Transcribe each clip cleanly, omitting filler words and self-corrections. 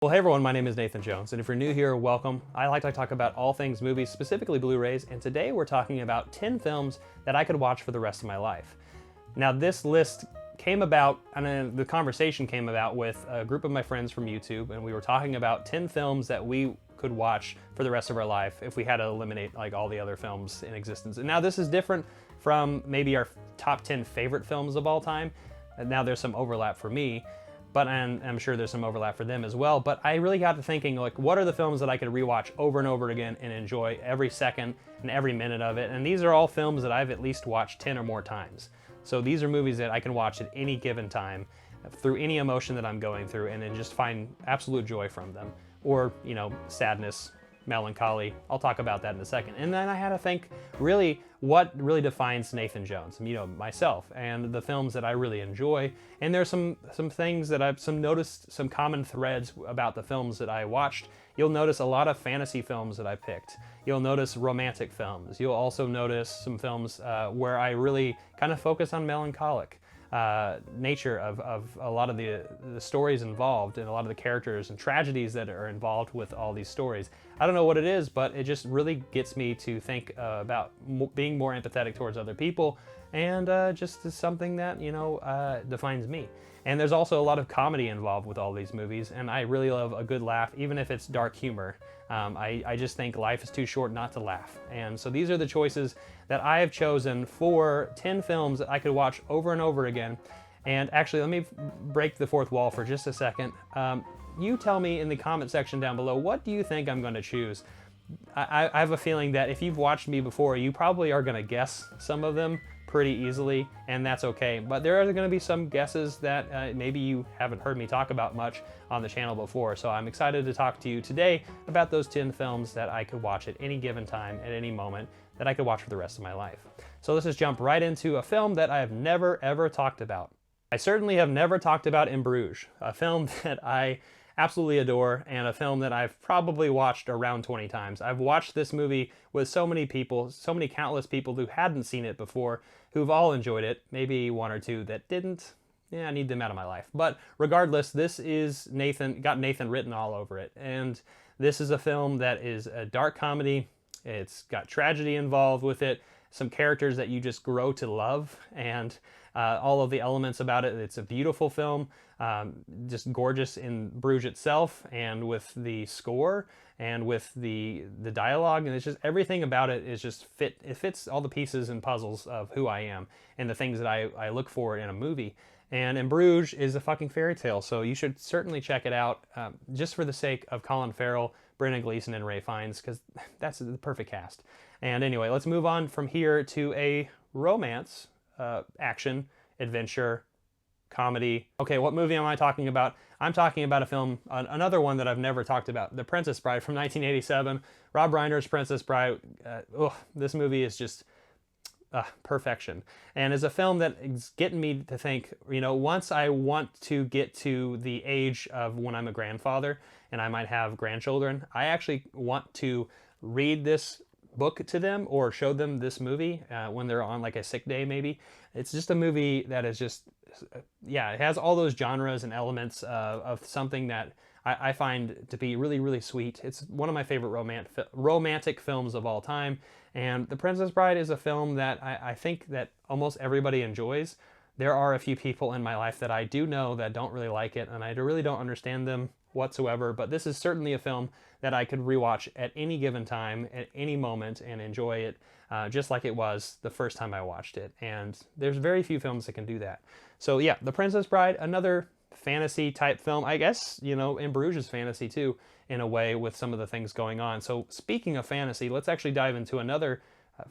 Well, hey everyone, my name is Nathan Jones, and if you're new here, welcome. I like to talk about all things movies, specifically Blu-rays, and today we're talking about 10 films that I could watch for the rest of my life. Now, this list came about, and the conversation came about with a group of my friends from YouTube, and we were talking about 10 films that we could watch for the rest of our life if we had to eliminate like all the other films in existence. And now this is different from maybe our top 10 favorite films of all time. And now there's some overlap for me, but I'm sure there's some overlap for them as well. But I really got to thinking, like, what are the films that I could rewatch over and over again and enjoy every second and every minute of it? And these are all films that I've at least watched 10 or more times. So these are movies that I can watch at any given time through any emotion that I'm going through and then just find absolute joy from them. Or, you know, sadness, melancholy. I'll talk about that in a second. And then I had to think, really, what really defines Nathan Jones? You know, myself and the films that I really enjoy. And there's some things that I've noticed, some common threads about the films that I watched. You'll notice a lot of fantasy films that I picked. You'll notice romantic films. You'll also notice some films where I really kind of focus on melancholic nature of a lot of the stories involved and a lot of the characters and tragedies that are involved with all these stories. I don't know what it is, but it just really gets me to think about being more empathetic towards other people, and just is something that, you know, defines me. And there's also a lot of comedy involved with all these movies, and I really love a good laugh, even if it's dark humor. I just think life is too short not to laugh. And so these are the choices that I have chosen for 10 films that I could watch over and over again. And actually, let me break the fourth wall for just a second. You tell me in the comment section down below, what do you think I'm going to choose? I have a feeling that if you've watched me before, you probably are going to guess some of them pretty easily, and that's okay. But there are going to be some guesses that maybe you haven't heard me talk about much on the channel before. So I'm excited to talk to you today about those 10 films that I could watch at any given time, at any moment, that I could watch for the rest of my life. So let's just jump right into a film that I have never ever talked about. I certainly have never talked about In Bruges, a film that I absolutely adore, and a film that I've probably watched around 20 times. I've watched this movie with so many people, so many countless people who hadn't seen it before, who've all enjoyed it, maybe one or two that didn't. Yeah, I need them out of my life. But regardless, this is got Nathan written all over it. And this is a film that is a dark comedy. It's got tragedy involved with it, some characters that you just grow to love, and all of the elements about it. It's a beautiful film, just gorgeous in Bruges itself, and with the score, and with the dialogue, and it's just everything about it is just it fits all the pieces and puzzles of who I am and the things that I look for in a movie. And In Bruges is a fucking fairy tale, so you should certainly check it out, just for the sake of Colin Farrell, Brendan Gleeson, and Ralph Fiennes, because that's the perfect cast. And anyway, let's move on from here to a romance, action, adventure, comedy. Okay, what movie am I talking about? I'm talking about a film, another one that I've never talked about, The Princess Bride from 1987. Rob Reiner's Princess Bride. This movie is just perfection. And is a film that is getting me to think, you know, once I want to get to the age of when I'm a grandfather and I might have grandchildren, I actually want to read this book to them or show them this movie when they're on like a sick day maybe. It's just a movie that is just, yeah, it has all those genres and elements of something that I find to be really, really sweet. It's one of my favorite romantic films of all time. And The Princess Bride is a film that I think that almost everybody enjoys. There are a few people in my life that I do know that don't really like it, and I really don't understand them whatsoever, but this is certainly a film that I could rewatch at any given time, at any moment, and enjoy it just like it was the first time I watched it. And there's very few films that can do that. So yeah, The Princess Bride, another fantasy type film. I guess, you know, In Bruges is fantasy too, in a way, with some of the things going on. So speaking of fantasy, let's actually dive into another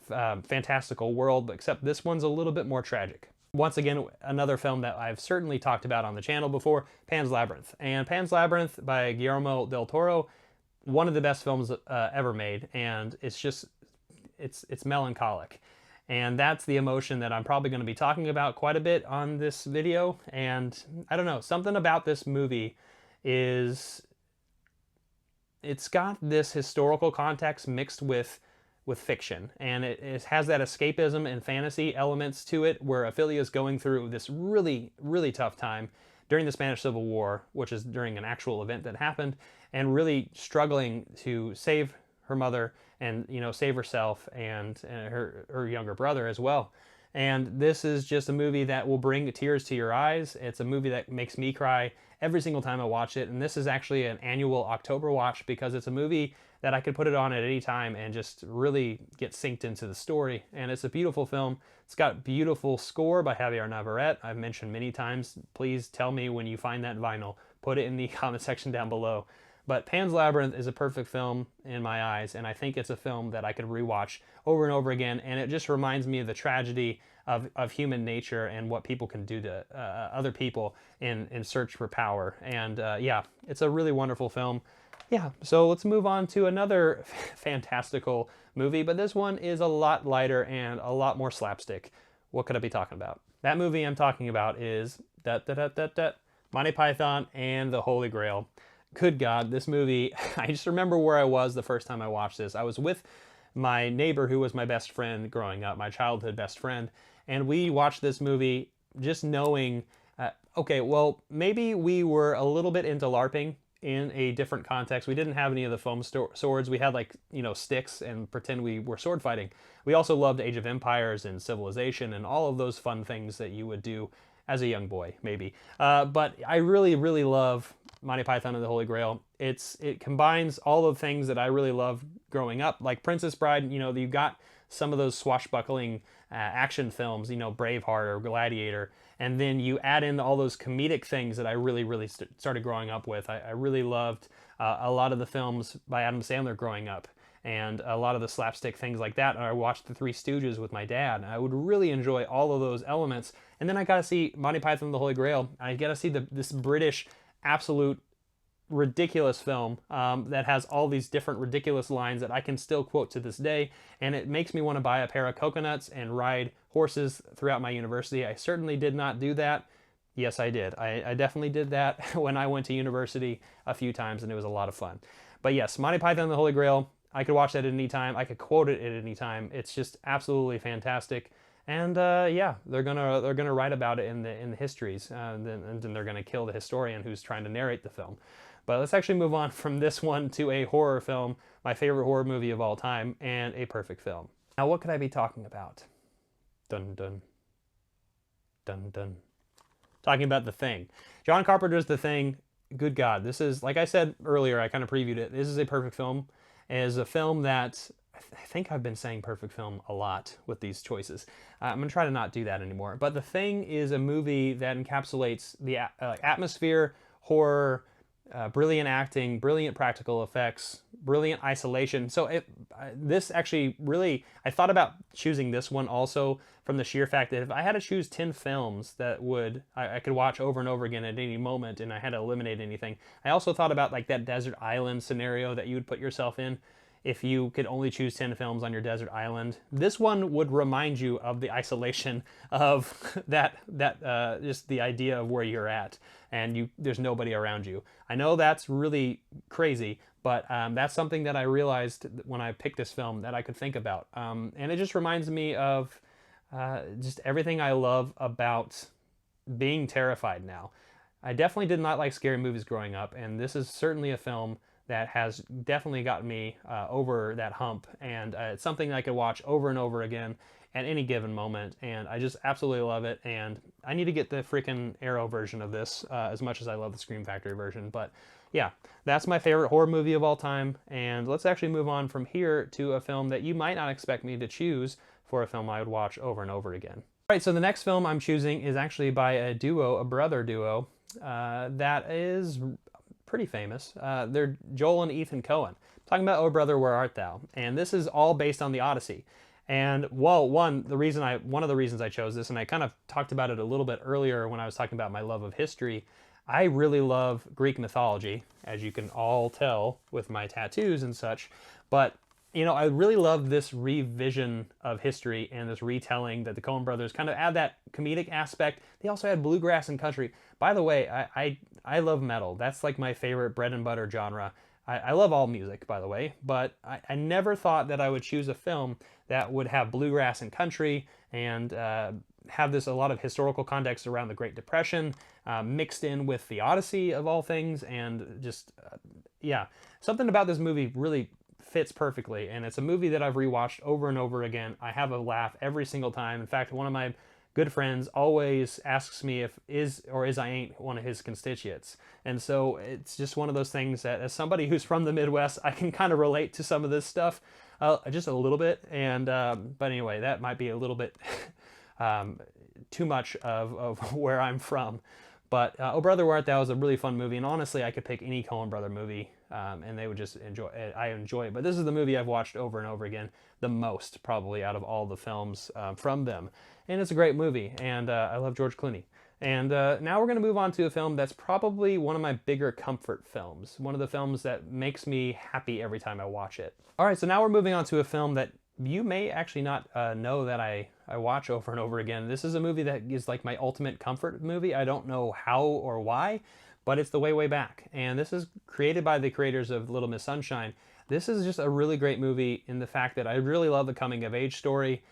fantastical world, but except this one's a little bit more tragic. Once again, another film that I've certainly talked about on the channel before, Pan's Labyrinth. And Pan's Labyrinth by Guillermo del Toro, one of the best films ever made, and it's just, it's melancholic. And that's the emotion that I'm probably going to be talking about quite a bit on this video. And I don't know, something about this movie is, it's got this historical context mixed with fiction, and it has that escapism and fantasy elements to it, where Ophelia's going through this really, really tough time during the Spanish Civil War, which is during an actual event that happened, and really struggling to save her mother and, you know, save herself and her younger brother as well. And this is just a movie that will bring tears to your eyes. It's a movie that makes me cry every single time I watch it. And this is actually an annual October watch because it's a movie that I could put it on at any time and just really get synced into the story. And it's a beautiful film. It's got beautiful score by Javier Navarrete. I've mentioned many times. Please tell me when you find that vinyl. Put it in the comment section down below. But Pan's Labyrinth is a perfect film in my eyes, and I think it's a film that I could rewatch over and over again, and it just reminds me of the tragedy of human nature and what people can do to other people in search for power. And yeah, it's a really wonderful film. Yeah, so let's move on to another fantastical movie, but this one is a lot lighter and a lot more slapstick. What could I be talking about? That movie I'm talking about is Monty Python and the Holy Grail. Good God, this movie, I just remember where I was the first time I watched this. I was with my neighbor who was my best friend growing up, my childhood best friend, and we watched this movie just knowing, okay, well, maybe we were a little bit into LARPing in a different context. We didn't have any of the foam swords. We had, like, you know, sticks and pretend we were sword fighting. We also loved Age of Empires and Civilization and all of those fun things that you would do as a young boy, maybe. But I really, really love Monty Python and the Holy Grail. It combines all the things that I really loved growing up, like Princess Bride. You know, you've got some of those swashbuckling action films, you know, Braveheart or Gladiator, and then you add in all those comedic things that I really, really started growing up with. I really loved a lot of the films by Adam Sandler growing up, and a lot of the slapstick things like that. And I watched The Three Stooges with my dad. I would really enjoy all of those elements. And then I got to see Monty Python and the Holy Grail. I got to see this British absolute ridiculous film that has all these different ridiculous lines that I can still quote to this day, and it makes me want to buy a pair of coconuts and ride horses throughout my university. I certainly did not do that. Yes, I did. I definitely did that when I went to university a few times, and it was a lot of fun. But yes, Monty Python and the Holy Grail, I could watch that at any time. I could quote it at any time. It's just absolutely fantastic. And yeah, they're gonna write about it in the histories, and then they're gonna kill the historian who's trying to narrate the film. But let's actually move on from this one to a horror film, my favorite horror movie of all time, and a perfect film. Now, what could I be talking about? Dun dun dun dun. Talking about The Thing. John Carpenter's The Thing. Good God, this is, like I said earlier, I kind of previewed it. This is a perfect film. It is a film that I think I've been saying perfect film a lot with these choices. I'm going to try to not do that anymore. But The Thing is a movie that encapsulates the atmosphere, horror, brilliant acting, brilliant practical effects, brilliant isolation. So this actually really, I thought about choosing this one also from the sheer fact that if I had to choose 10 films that I could watch over and over again at any moment and I had to eliminate anything. I also thought about like that desert island scenario that you would put yourself in if you could only choose 10 films on your desert island. This one would remind you of the isolation of that just the idea of where you're at and there's nobody around you. I know that's really crazy, but that's something that I realized when I picked this film that I could think about. And it just reminds me of just everything I love about being terrified now. I definitely did not like scary movies growing up, and this is certainly a film that has definitely gotten me over that hump, and it's something I could watch over and over again at any given moment, and I just absolutely love it, and I need to get the freaking Arrow version of this as much as I love the Scream Factory version. But yeah, that's my favorite horror movie of all time, and let's actually move on from here to a film that you might not expect me to choose for a film I would watch over and over again. All right, so the next film I'm choosing is actually by a brother duo, that is pretty famous. They're Joel and Ethan Coen. Talking about Oh Brother, Where Art Thou? And this is all based on the Odyssey. And well, one of the reasons I chose this, and I kind of talked about it a little bit earlier when I was talking about my love of history, I really love Greek mythology, as you can all tell with my tattoos and such. But you know, I really love this revision of history and this retelling that the Coen brothers kind of add that comedic aspect. They also had bluegrass and country. By the way, I love metal. That's like my favorite bread and butter genre. I love all music, by the way, but I never thought that I would choose a film that would have bluegrass and country and have this a lot of historical context around the Great Depression, mixed in with the Odyssey of all things, and just, yeah, something about this movie really fits perfectly, and it's a movie that I've rewatched over and over again. I have a laugh every single time. In fact, one of my good friends always asks me if is or is I ain't one of his constituents. And so it's just one of those things that as somebody who's from the Midwest, I can kind of relate to some of this stuff just a little bit. And but anyway, that might be a little bit too much of where I'm from. But Oh Brother, Where Art Thou is a really fun movie, and honestly, I could pick any Coen brother movie, and they would just enjoy it. I enjoy it. But this is the movie I've watched over and over again, the most probably out of all the films from them. And it's a great movie, and I love George Clooney. And now we're going to move on to a film that's probably one of my bigger comfort films, one of the films that makes me happy every time I watch it. All right, so now we're moving on to a film that you may actually not know that I watch over and over again. This is a movie that is like my ultimate comfort movie. I don't know how or why, but it's The Way, Way Back. And this is created by the creators of Little Miss Sunshine. This is just a really great movie in the fact that I really love the coming of age story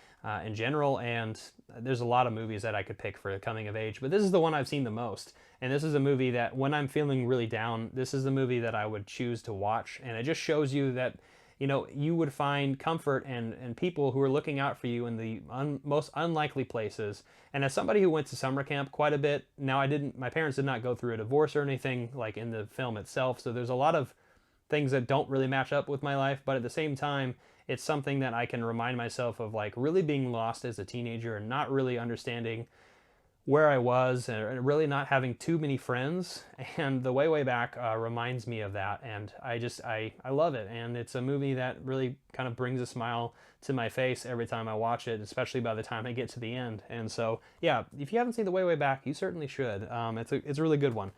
in general, and there's a lot of movies that I could pick for coming of age, but this is the one I've seen the most. And this is a movie that when I'm feeling really down, this is the movie that I would choose to watch. And it just shows you that, you know, you would find comfort and people who are looking out for you in the most unlikely places. And as somebody who went to summer camp quite a bit, now my parents did not go through a divorce or anything like in the film itself, so there's a lot of things that don't really match up with my life, but at the same time, it's something that I can remind myself of, like really being lost as a teenager and not really understanding where I was and really not having too many friends. And The Way, Way Back reminds me of that, and I love it. And it's a movie that really kind of brings a smile to my face every time I watch it, especially by the time I get to the end. And so, yeah, if you haven't seen The Way, Way Back, you certainly should. It's a really good one.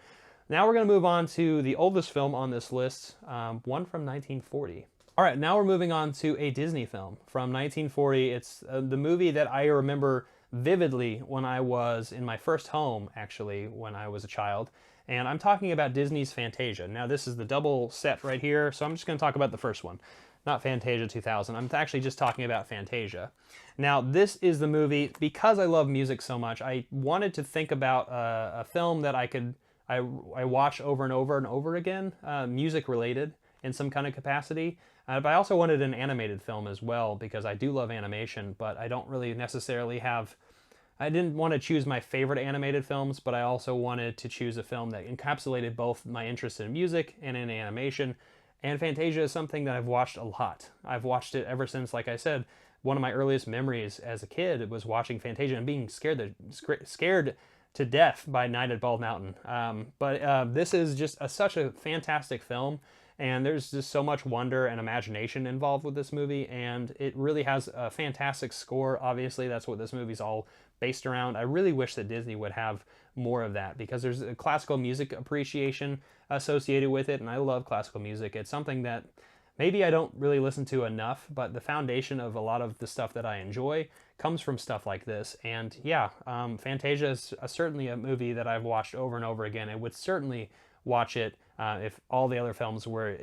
Now we're going to move on to the oldest film on this list, one from 1940. All right, now we're moving on to a Disney film from 1940. It's the movie that I remember vividly when I was in my first home, actually, when I was a child. And I'm talking about Disney's Fantasia. Now, this is the double set right here, so I'm just going to talk about the first one, not Fantasia 2000. I'm actually just talking about Fantasia. Now, this is the movie, because I love music so much, I wanted to think about a film that I watch over and over and over again, music related in some kind of capacity. But I also wanted an animated film as well, because I do love animation, but I don't really necessarily I didn't want to choose my favorite animated films, but I also wanted to choose a film that encapsulated both my interest in music and in animation. And Fantasia is something that I've watched a lot. I've watched it ever since, like I said, one of my earliest memories as a kid was watching Fantasia and being scared to death by Night at Bald Mountain. But this is just such a fantastic film, and there's just so much wonder and imagination involved with this movie, and it really has a fantastic score. Obviously, that's what this movie's all based around. I really wish that Disney would have more of that, because there's a classical music appreciation associated with it, and I love classical music. It's something that maybe I don't really listen to enough, but the foundation of a lot of the stuff that I enjoy comes from stuff like this. And yeah, Fantasia is certainly a movie that I've watched over and over again. I would certainly watch it if all the other films were,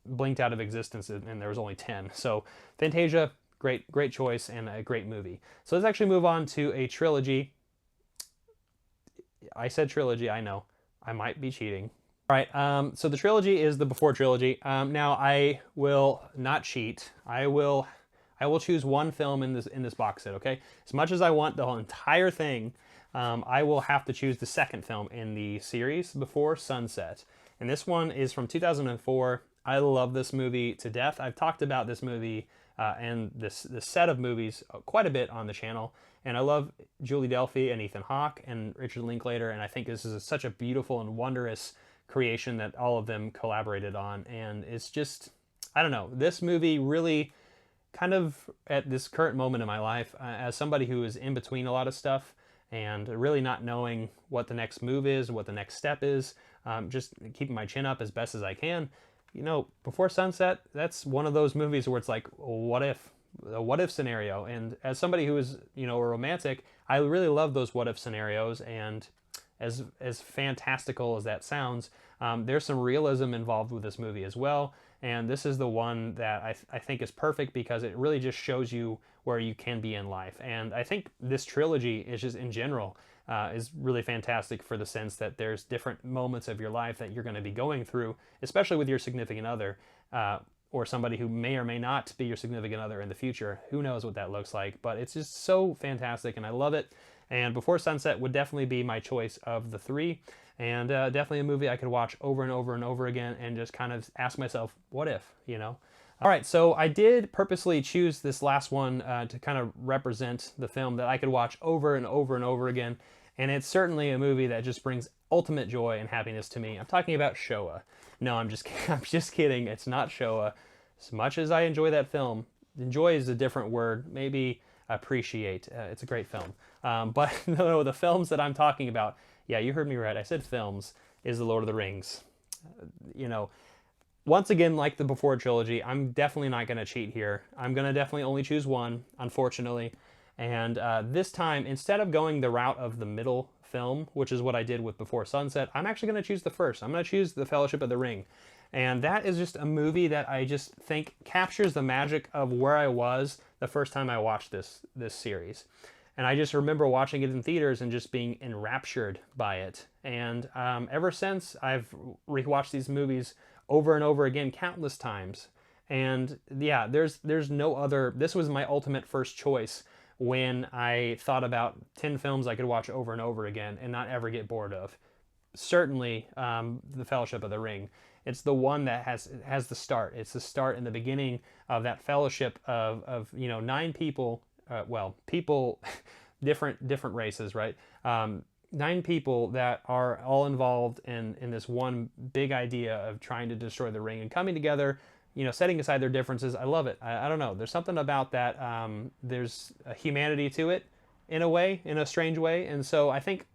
blinked out of existence and there was only 10. So Fantasia, great choice and a great movie. So let's actually move on to a trilogy. I said trilogy, I know. I might be cheating. All right, so the trilogy is the Before trilogy. Now I will not cheat. I will choose one film in this box set, okay? As much as I want the whole entire thing, I will have to choose the second film in the series, Before Sunset. And this one is from 2004. I love this movie to death. I've talked about this movie and this set of movies quite a bit on the channel. And I love Julie Delpy and Ethan Hawke and Richard Linklater, and I think this is such a beautiful and wondrous creation that all of them collaborated on. And it's just, I don't know, this movie really kind of at this current moment in my life, as somebody who is in between a lot of stuff and really not knowing what the next move is, what the next step is, just keeping my chin up as best as I can. you know, Before Sunset, that's one of those movies where it's like, what if? A what if scenario. And as somebody who is, you know, a romantic, I really love those what if scenarios. And as fantastical as that sounds, there's some realism involved with this movie as well. And this is the one that I think is perfect because it really just shows you where you can be in life. And I think this trilogy is just in general is really fantastic for the sense that there's different moments of your life that you're going to be going through, especially with your significant other, or somebody who may or may not be your significant other in the future. Who knows what that looks like, but it's just so fantastic and I love it. And Before Sunset would definitely be my choice of the three, and definitely a movie I could watch over and over and over again and just kind of ask myself, what if, you know? All right, so I did purposely choose this last one to kind of represent the film that I could watch over and over and over again, and it's certainly a movie that just brings ultimate joy and happiness to me. I'm talking about Showa. No, I'm just kidding. It's not Showa. As much as I enjoy that film, enjoy is a different word. Maybe appreciate. It's a great film. But no, the films that I'm talking about, yeah, you heard me right. I said films, is The Lord of the Rings. You know, once again, like the Before trilogy, I'm definitely not going to cheat here. I'm going to definitely only choose one, unfortunately. And this time, instead of going the route of the middle film, which is what I did with Before Sunset, I'm actually going to choose the first. I'm going to choose The Fellowship of the Ring. And that is just a movie that I just think captures the magic of where I was the first time I watched this series. And I just remember watching it in theaters and just being enraptured by it. And ever since, I've rewatched these movies over and over again countless times. And yeah, there's no other, this was my ultimate first choice when I thought about 10 films I could watch over and over again and not ever get bored of. Certainly, The Fellowship of the Ring. It's the one that has the start. It's the start and the beginning of that fellowship of you know, 9 people, people, different races, right? 9 people that are all involved in this one big idea of trying to destroy the ring and coming together, you know, setting aside their differences. I love it. I don't know. There's something about that. There's a humanity to it in a way, in a strange way. And so I think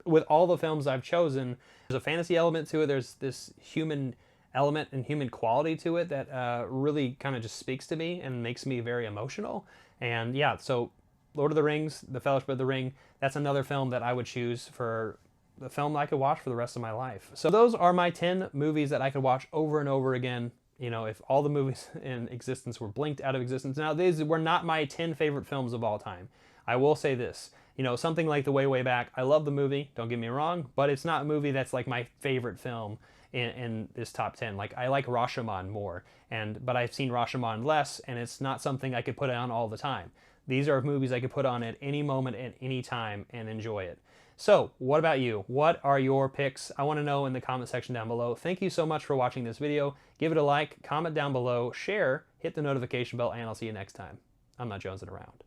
with all the films I've chosen, there's a fantasy element to it. There's this human element and human quality to it that really kind of just speaks to me and makes me very emotional. And yeah, so Lord of the Rings, The Fellowship of the Ring, that's another film that I would choose for the film that I could watch for the rest of my life. So those are my 10 movies that I could watch over and over again. You know, if all the movies in existence were blinked out of existence. Now, these were not my 10 favorite films of all time. I will say this. You know, something like The Way Back, I love the movie, don't get me wrong, but it's not a movie that's like my favorite film in this top 10. Like, I like Rashomon more, but I've seen Rashomon less, and it's not something I could put on all the time. These are movies I could put on at any moment, at any time, and enjoy it. So, what about you? What are your picks? I want to know in the comment section down below. Thank you so much for watching this video. Give it a like, comment down below, share, hit the notification bell, and I'll see you next time. I'm not jonesing around.